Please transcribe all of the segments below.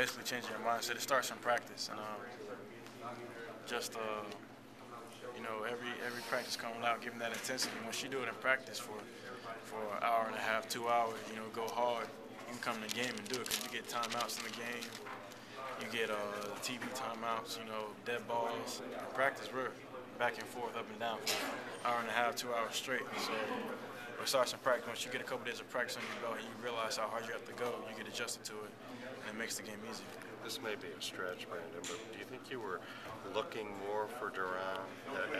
basically changing your mindset. It starts in practice, and just every practice coming out, giving that intensity. Once you do it in practice for an hour and a half, 2 hours, go hard. You can come in the game and do it because you get timeouts in the game. You get TV timeouts, dead balls. In practice, we're back and forth, up and down for an hour and a half, 2 hours straight. So it starts in practice. Once you get a couple days of practice on your belt and you realize how hard you have to go, you get adjusted to it, and it makes the game easier. This may be a stretch, Brandon, but do you think you were looking more for Duran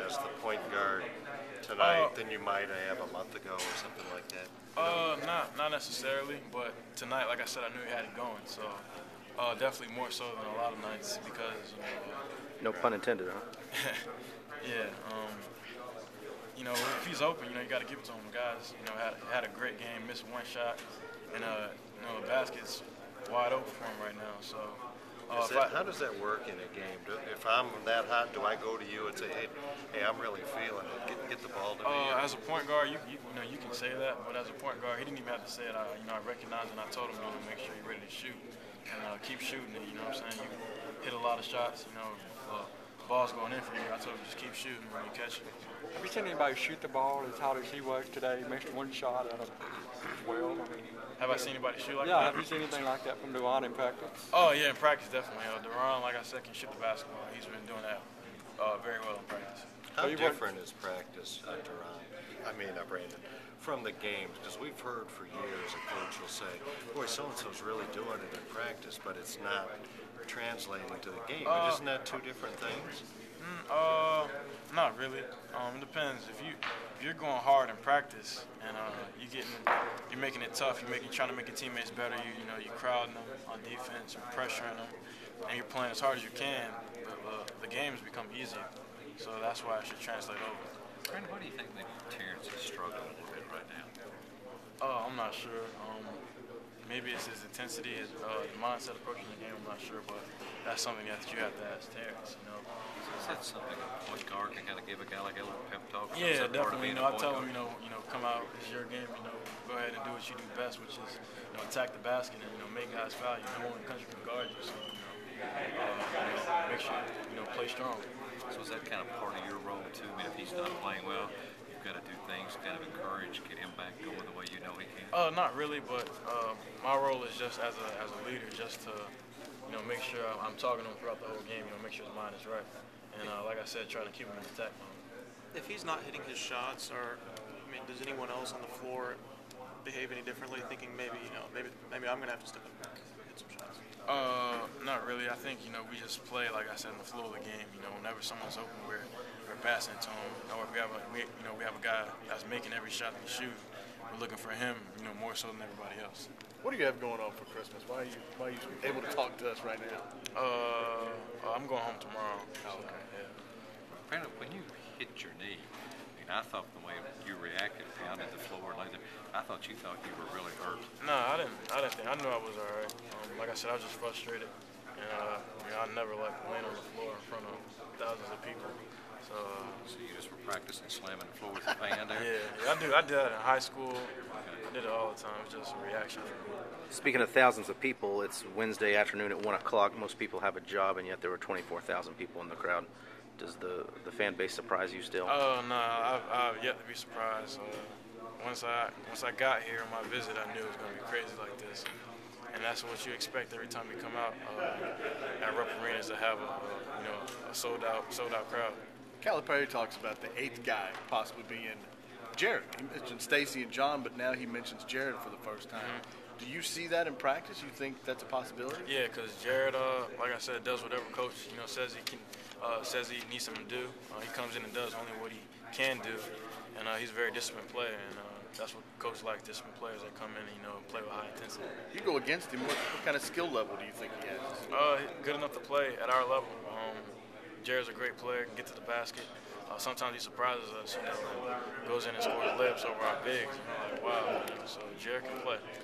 as the point guard tonight than you might have a month ago or something like that? Not necessarily, but tonight, like I said, I knew he had it going, so definitely more so than a lot of nights because. No pun intended, huh? Yeah. If he's open, you got to give it to him. The guys, had a great game, missed one shot, and the basket's wide open for him right now. So. How does that work in a game? If I'm that hot, do I go to you and say, hey, I'm really feeling it. Get the ball to me? As a point guard, you can say that, but as a point guard, he didn't even have to say it. I recognized and I told him to make sure you're ready to shoot and keep shooting it. You know what I'm saying? You hit a lot of shots. Ball's going in for you. I told him just keep shooting when you catch it. Have you seen anybody shoot the ball as hard as he was today? Missed one shot out of 12. Have I seen anybody shoot like that? that? Have you seen anything like that from Duran in practice? Oh, yeah, in practice, definitely. Duran, like I said, can shoot the basketball. He's been doing that very well in practice. How different is practice, Brandon, from the games? Because we've heard for years a coach will say, boy, so-and-so's really doing it in practice, but it's not translating to the game. Isn't that two different things? Not really. It depends. If you're going hard in practice and you're making it tough, trying to make your teammates better. You're crowding them on defense, you're pressuring them, and you're playing as hard as you can. The games become easier, so that's why it should translate over. Brandon, why do you think that Terrence is struggling a little bit right now? I'm not sure. Maybe it's his intensity, his mindset approaching the game. I'm not sure, but that's something that you have to ask Terrence. Is that something a point guard can kind of give a guy like a little pep talk? Yeah, definitely. I tell him, come out. It's your game. Go ahead and do what you do best, which is, attack the basket and make guys foul you. No one in the country can guard you. So, make sure play strong. So is that kind of part of your role too? If he's not playing well, you've got to do things, kind of encourage, get him back going the way you know he can. Not really, but my role is just as a leader, just to make sure I'm talking to him throughout the whole game. Make sure his mind is right, and like I said, trying to keep him in attack mode. If he's not hitting his shots, does anyone else on the floor behave any differently, thinking maybe I'm gonna have to step up and hit some shots? Not really. I think we just play, like I said, in the flow of the game. Whenever someone's open, we're passing to him. Or if we have a guy that's making every shot that he shoots, we're looking for him, more so than everybody else. What do you have going on for Christmas? Why are you able to talk to us right now? I'm going home tomorrow. Oh, okay. Yeah. Brandon, when you hit your knee, I thought the way you reacted, pounded the floor like that, I thought you were really hurt. No, I didn't think. I knew I was all right. Like I said, I was just frustrated, and I never like laying on the floor in front of thousands of people. So you just were practicing slamming the floor with your hand there? Yeah, I did that in high school. I did it all the time. It's just a reaction for me. Speaking of thousands of people, it's Wednesday afternoon at 1 o'clock. Most people have a job, and yet there were 24,000 people in the crowd. Does the fan base surprise you still? No, I've yet to be surprised. Once I got here on my visit, I knew it was going to be crazy like this. And that's what you expect every time you come out at Rupp Arena, is to have a sold out crowd. Calipari talks about the eighth guy possibly being Jared. He mentioned Stacy and John, but now he mentions Jared for the first time. Mm-hmm. Do you see that in practice? You think that's a possibility? Yeah, because Jared, like I said, does whatever coach says he can, says he needs him to do. He comes in and does only what he can do, and he's a very disciplined player, and that's what coach likes, disciplined players that come in and play with high intensity. You go against him. What kind of skill level do you think he has? Good enough to play at our level. Jared's a great player, can get to the basket. Sometimes he surprises us, goes in and scores layups over our bigs. Like, wow, so Jared can play.